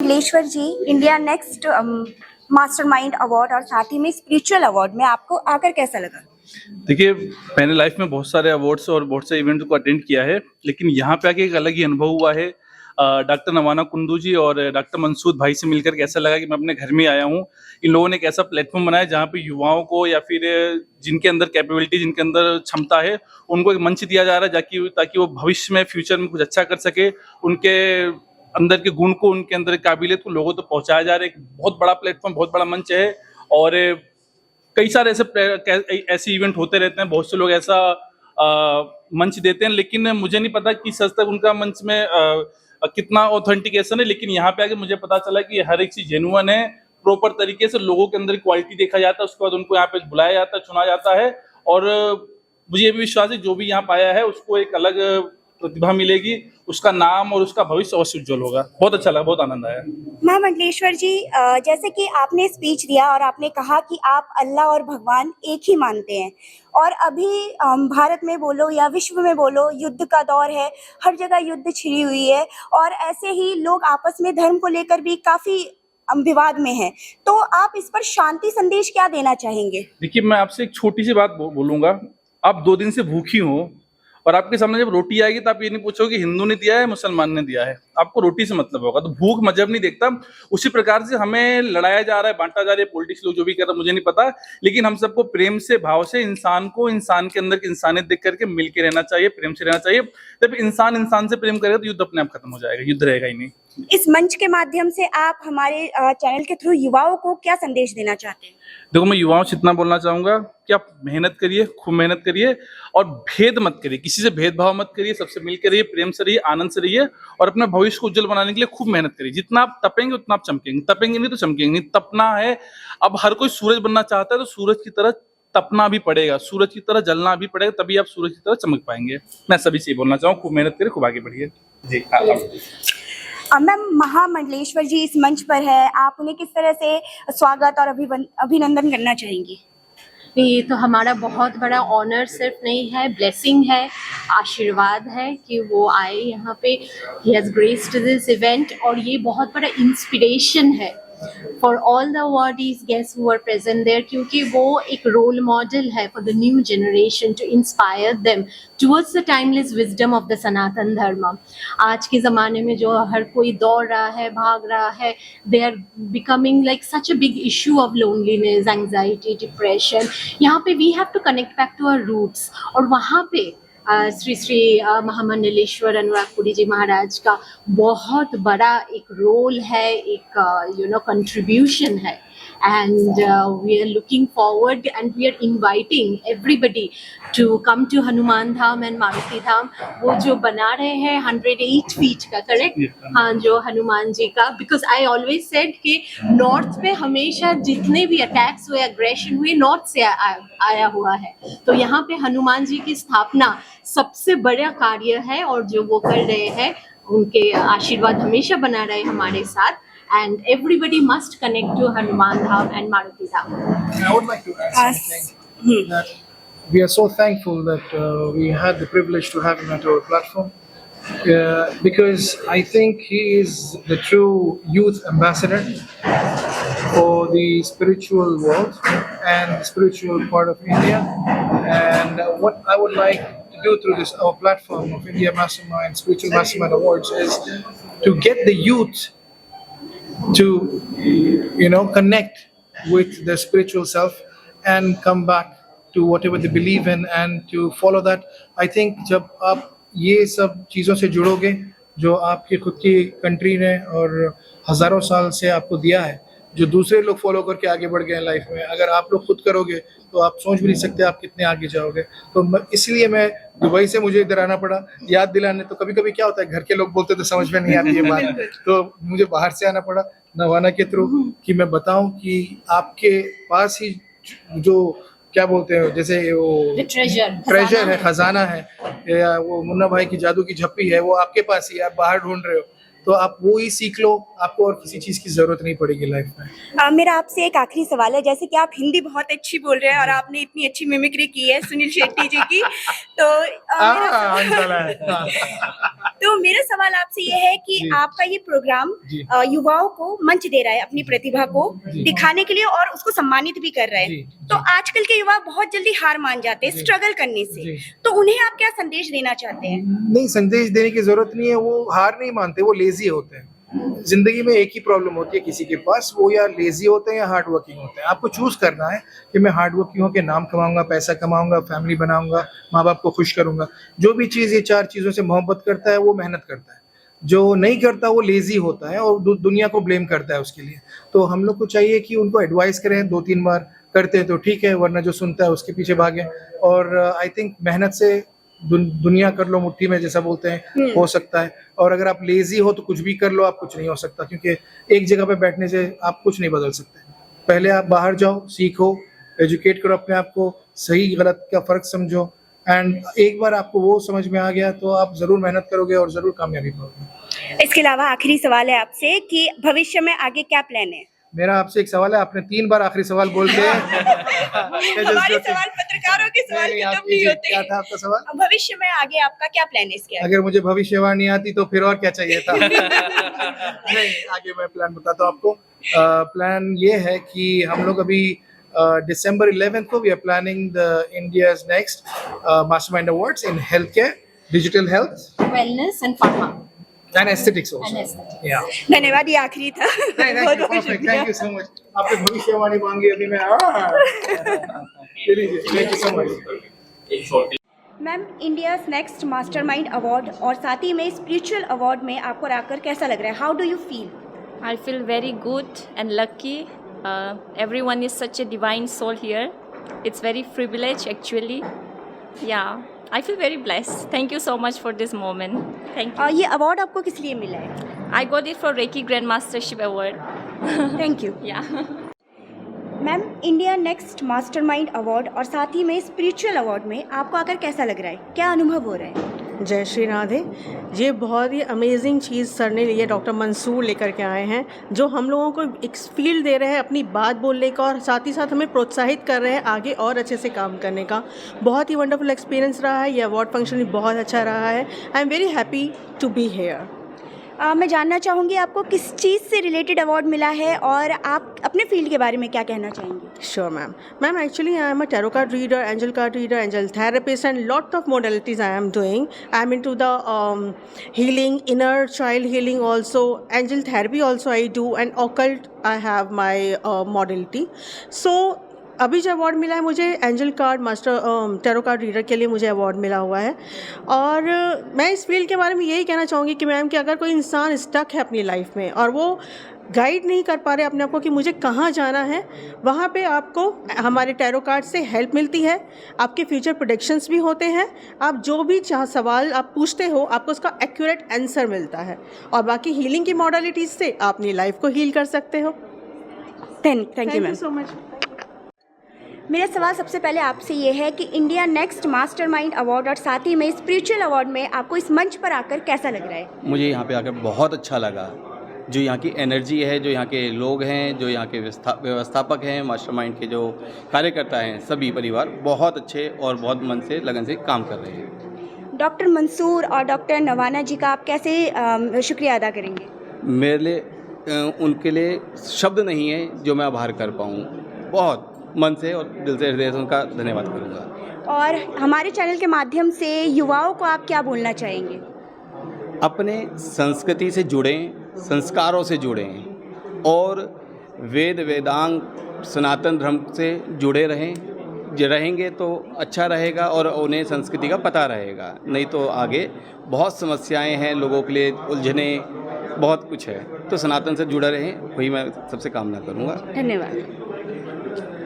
महामंडलेश्वर जी India next mastermind award और साथ ही में स्पिरिचुअल अवार्ड में आपको आकर कैसा लगा? देखिए, मैंने लाइफ में बहुत सारे अवार्ड्स और बहुत से इवेंट को अटेंड किया है, लेकिन यहाँ पे आके एक अलग ही अनुभव हुआ है। डॉक्टर नवाना कुंदू जी और डॉक्टर मंसूद भाई से मिलकर के ऐसा लगा कि मैं अपने घर में आया हूँ। इन लोगों ने एक ऐसा प्लेटफॉर्म बनाया जहाँ पे युवाओं को या फिर जिनके अंदर कैपेबिलिटी, जिनके अंदर क्षमता है, उनको एक मंच दिया जा रहा है ताकि वो भविष्य में, फ्यूचर में कुछ अच्छा कर सके। उनके अंदर के गुण को, उनके अंदर की काबिलियत को लोगों तक पहुँचाया जा रहा है। एक बहुत बड़ा प्लेटफॉर्म, बहुत बड़ा मंच है और कई सारे ऐसे इवेंट होते रहते हैं। बहुत से लोग ऐसा मंच देते हैं, लेकिन मुझे नहीं पता कि सच तक उनका मंच में कितना ऑथेंटिकेशन है। लेकिन यहाँ पे आके मुझे पता चला कि हर एक चीज जेन्युइन है, प्रॉपर तरीके से लोगों के अंदर क्वालिटी देखा जाता है, उसके बाद उनको यहाँ पे बुलाया जाता है, चुना जाता है। और मुझे ये भी विश्वास है जो भी यहाँ पाया है उसको एक अलग प्रतिभा मिलेगी, उसका नाम और उसका भविष्य अवश्य उज्जवल होगा। बहुत अच्छा लगा, बहुत आनंद आया। महामंडलेश्वर जी, जैसे कि आपने स्पीच दिया और आपने कहा कि आप अल्लाह और भगवान एक ही मानते हैं, और अभी भारत में बोलो या विश्व में बोलो, युद्ध का दौर है, हर जगह युद्ध छिड़ी हुई है और ऐसे ही लोग आपस में धर्म को लेकर भी काफी विवाद में है। तो आप इस पर शांति संदेश क्या देना चाहेंगे? देखिए, मैं आपसे एक छोटी सी बात बोलूंगा। आप 2 दिन से भूखी हो और आपके सामने जब रोटी आएगी तो आप ये नहीं पूछोगे कि हिंदू ने दिया है, मुसलमान ने दिया है। आपको रोटी से मतलब होगा। तो भूख मजहब नहीं देखता। उसी प्रकार से हमें लड़ाया जा रहा है, बांटा जा रहा है। पॉलिटिक्स लोग जो भी कर रहे हैं मुझे नहीं पता, लेकिन हम सबको प्रेम से, भाव से, इंसान को इंसान के अंदर की इंसानियत देख करके मिल के रहना चाहिए, प्रेम से रहना चाहिए। जब इंसान इंसान से प्रेम करेगा तो युद्ध अपने आप खत्म हो जाएगा, युद्ध रहेगा ही नहीं। इस मंच के माध्यम से आप हमारे चैनल के थ्रू युवाओं को क्या संदेश देना चाहते हैं? देखो, मैं युवाओं से इतना बोलना चाहूंगा कि आप मेहनत करिए, खूब मेहनत करिए और भेद मत करिए, किसी से भेदभाव मत करिए, सबसे मिलकर रहिए, प्रेम से रहिए, आनंद से रहिए और अपने भविष्य को उज्जवल बनाने के लिए खूब मेहनत करिए। जितना आप तपेंगे उतना आप चमकेंगे, तपेंगे नहीं तो चमकेंगे नहीं। तपना है, अब हर कोई सूरज बनना चाहता है तो सूरज की तरह तपना भी पड़ेगा, सूरज की तरह जलना भी पड़ेगा, तभी आप सूरज की तरह चमक पाएंगे। मैं सभी से बोलना चाहूँ, खूब मेहनत करिए, खूब आगे बढ़िए जी। मैम, महामंडलेश्वर जी इस मंच पर है, आप उन्हें किस तरह से स्वागत और अभिनंदन करना चाहेंगी? ये तो हमारा बहुत बड़ा ऑनर सिर्फ नहीं है, ब्लेसिंग है, आशीर्वाद है कि वो आए यहाँ पे। He has graced this event और ये बहुत बड़ा इंस्पिरेशन है for all the awardees guest who are present there, क्योंकि वो एक रोल मॉडल है for the new generation to inspire them towards the timeless wisdom of the Sanatan Dharma. आज के ज़माने में जो हर कोई दौड़ रहा है, भाग रहा है, they are becoming like such a big issue of loneliness, anxiety, depression. यहाँ पे we have to connect back to our roots और वहाँ पे श्री श्री महामंडलेश्वर अनुरागपुरी जी महाराज का बहुत बड़ा एक रोल है, एक कंट्रीब्यूशन है। And we are looking forward and we are inviting everybody to come to Hanuman Dham and Maruti Dham. वो जो बना रहे हैं 108 feet का, करेक्ट? हाँ, जो हनुमान जी का, because I always said कि नॉर्थ पे हमेशा जितने भी अटैक्स हुए, अग्रेशन हुए, नॉर्थ से आया हुआ है। तो यहाँ पे हनुमान जी की स्थापना सबसे बड़ा कार्य है और जो वो कर रहे हैं, उनके आशीर्वाद हमेशा बना रहे हमारे साथ। And everybody must connect to Hanuman Dham and Maruti Dham. I would like to add something, that we are so thankful that we had the privilege to have him at our platform, because I think he is the true youth ambassador for the spiritual world and the spiritual part of India. And what I would like to do through this our platform of India Mastermind, Spiritual Mastermind Awards, is to get the youth to connect with their spiritual self and come back to whatever they believe in and to follow that. I think जब आप ये सब चीज़ों से जुड़ोगे जो आपकी खुद की कंट्री ने और हज़ारों साल से आपको दिया है, जो दूसरे लोग फॉलो करके आगे बढ़ गए हैं लाइफ में, अगर आप लोग खुद करोगे तो आप सोच भी नहीं सकते आप कितने आगे जाओगे। तो इसलिए मैं दुबई से मुझे इधर आना पड़ा याद दिलाने। तो कभी कभी क्या होता है, घर के लोग बोलते तो समझ में नहीं आती है बात, तो मुझे बाहर से आना पड़ा नवाना के थ्रू कि मैं बताऊं कि आपके पास ही जो क्या बोलते हैं, जैसे वो ट्रेजर है, खजाना है, या वो मुन्ना भाई की जादू की झप्पी है, वो आपके पास ही, आप बाहर ढूंढ रहे हो। तो आप वो ही सीख लो, आपको और किसी चीज़ की ज़रूरत नहीं पड़ेगी लाइफ में। मेरा आपसे एक आखिरी सवाल है, जैसे कि आप हिंदी बहुत अच्छी बोल रहे हैं और आपने इतनी अच्छी मिमिक्री की है सुनील शेट्टी जी की, तो मेरा सवाल आपसे ये है कि जी। आपका ये प्रोग्राम जी। युवाओं को मंच दे रहा है अपनी प्रतिभा को जी। दिखाने के लिए और उसको सम्मानित भी कर रहा जी, है, जी। तो आजकल के युवा बहुत जल्दी हार मान जाते हैं जी। स्ट्रगल करने से, जी। तो उन्हें आप क्या संदेश देना चाहते हैं? नहीं, संदेश देने की जरूरत नहीं है, वो हार नहीं मानते, वो लेजी होते हैं। जिंदगी में एक ही प्रॉब्लम होती है किसी के पास, वो या लेजी होते हैं या हार्ड वर्किंग होते हैं। आपको चूज करना है कि मैं हार्ड वर्किंग होकर नाम कमाऊंगा, पैसा कमाऊंगा, फैमिली बनाऊंगा, माँ बाप को खुश करूंगा। जो भी चीज़ ये 4 चीज़ों से मोहब्बत करता है वो मेहनत करता है, जो नहीं करता वो लेजी होता है और दुनिया को ब्लेम करता है उसके लिए। तो हम लोग को चाहिए कि उनको एडवाइस करें, 2-3 बार करते हैं तो ठीक है, वरना जो सुनता है उसके पीछे भागे। और आई थिंक मेहनत से दुनिया कर लो मुट्ठी में, जैसा बोलते हैं, हो सकता है। और अगर आप लेजी हो तो कुछ भी कर लो, आप कुछ नहीं हो सकता, क्योंकि एक जगह पे बैठने से आप कुछ नहीं बदल सकते। पहले आप बाहर जाओ, सीखो, एजुकेट करो अपने आप को, सही गलत का फ़र्क समझो, एंड एक बार आपको वो समझ में आ गया तो आप ज़रूर मेहनत करोगे और ज़रूर कामयाबी पाओगे। इसके अलावा आखिरी सवाल है आपसे कि भविष्य में आगे क्या प्लान है? मेरा आपसे एक सवाल है, आपने 3 बार आखिरी सवाल बोल के हमारे सवाल पत्रकारों के सवाल खत्म नहीं होते। क्या था आपका सवाल? भविष्य में आगे आपका क्या प्लान है इसके आगे? अगर मुझे भविष्यवाणी आती तो फिर और क्या चाहिए था। नहीं, आगे मैं प्लान बताता हूँ आपको। प्लान ये है कि हम लोग अभी December 11th को we are planning the India's next mastermind awards in health care, digital health wellness and pharma and aesthetics and आल्सो। aesthetics. या धन्यवाद, ये आखिरी था। Thank you so much. आपने भविष्यवाणी मांगी, अभी मैं thank you so much. Ma'am, India's next mastermind award और साथ ही में स्पिरिचुअल अवार्ड में आपको आकर कैसा लग रहा है? How do you feel? I feel very good and lucky. Everyone is such a divine soul here. It's very privilege actually. Yeah, I feel very blessed. Thank you so much for this moment. Thank you. ये award आपको किस लिए मिला है? I got it for Reiki Grandmastership Award. Thank you. Yeah. Ma'am, India next mastermind award और साथ ही में spiritual award में आपको आकर कैसा लग रहा है? क्या अनुभव हो रहा है? जय श्री राधे। ये बहुत ही अमेजिंग चीज़ सर ने लिए डॉक्टर मंसूर लेकर के आए हैं, जो हम लोगों को एक फील्ड दे रहे हैं अपनी बात बोलने का और साथ ही साथ हमें प्रोत्साहित कर रहे हैं आगे और अच्छे से काम करने का। बहुत ही वंडरफुल एक्सपीरियंस रहा है, ये अवार्ड फंक्शन भी बहुत अच्छा रहा है। I am very happy to be here. मैं जानना चाहूँगी आपको किस चीज़ से रिलेटेड अवार्ड मिला है और आप अपने फील्ड के बारे में क्या कहना चाहेंगे? Sure, ma'am. Ma'am, actually, I am a tarot card reader, angel card reader, angel therapist, and lot of modalities I am doing. I am into the healing, inner child healing also, angel therapy also I do, and occult I have my modality. So, अभी जो award मिला है मुझे angel card master tarot card reader के लिए मुझे award मिला हुआ है। और मैं इस फील्ड के बारे में यही कहना चाहूँगी कि मैम कि अगर कोई इंसान स्टक है अपनी लाइफ में और वो गाइड नहीं कर पा रहे अपने आप को कि मुझे कहाँ जाना है, वहाँ पे आपको हमारे टैरो कार्ड से हेल्प मिलती है। आपके फ्यूचर प्रेडिक्शंस भी होते हैं, आप जो भी सवाल आप पूछते हो आपको उसका एक्यूरेट आंसर मिलता है, और बाकी हीलिंग की मॉडलिटीज़ से आप अपनी लाइफ को हील कर सकते हो। Thank you ma'am. So much. मेरा सवाल सबसे पहले आपसे ये है कि इंडिया नेक्स्ट मास्टरमाइंड अवार्ड और साथ ही में स्पिरिचुअल अवार्ड में आपको इस मंच पर आकर कैसा लग रहा है? मुझे यहाँ पे आकर बहुत अच्छा लगा। जो यहाँ की एनर्जी है, जो यहाँ के लोग हैं, जो यहाँ के व्यवस्थापक हैं, मास्टरमाइंड के जो कार्यकर्ता हैं, सभी परिवार बहुत अच्छे और बहुत मन से लगन से काम कर रहे हैं। डॉक्टर मंसूर और डॉक्टर नवाना जी का आप कैसे शुक्रिया अदा करेंगे? मेरे लिए उनके लिए शब्द नहीं है जो मैं आभार कर पाऊँ। बहुत मन से और दिल से, हृदय से उनका धन्यवाद करूँगा। और हमारे चैनल के माध्यम से युवाओं को आप क्या बोलना चाहेंगे? अपने संस्कृति से जुड़ें, संस्कारों से जुड़ें और वेद वेदांग सनातन धर्म से जुड़े रहेंगे तो अच्छा रहेगा और उन्हें संस्कृति का पता रहेगा। नहीं तो आगे बहुत समस्याएं हैं, लोगों के लिए उलझने बहुत कुछ है। तो सनातन से जुड़ा रहें, वही मैं सबसे कामना करूँगा। धन्यवाद।